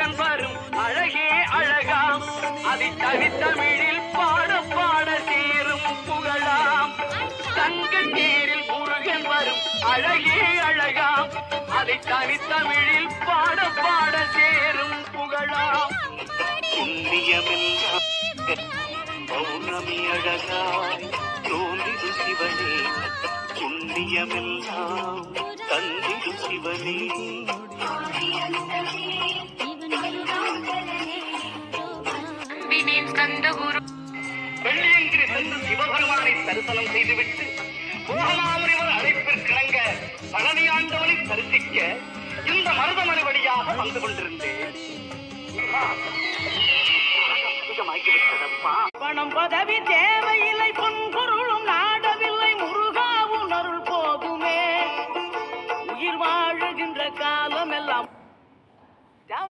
முருகன் வரும் அழகே அழகாம் அதை தனித்தமிழில் பாட பாட சேரும் புகழாம் தங்க தேரில் முருகன் வரும் அழகே அழகாம் அதை தனித்தமிழில் பாட பாட சேரும் புகழாம் புண்ணியமெல்லாம் பௌர்ணமி அழகாய் தோன்றிடு சிவனே புண்ணியமெல்லாம் தந்திடு சிவனே வெள்ளியங்கிரி சென்று சிவபெருமானை தரிசனம் செய்துவிட்டு போகமாமுனிவர் அழைப்பிற்கிணங்க பழனி ஆண்டவனை தரிசிக்க இந்த மருதமலை வழியாக வந்து கொண்டிருந்தேன். பணம் பதவி தேவையில்லை பொன்பொருள்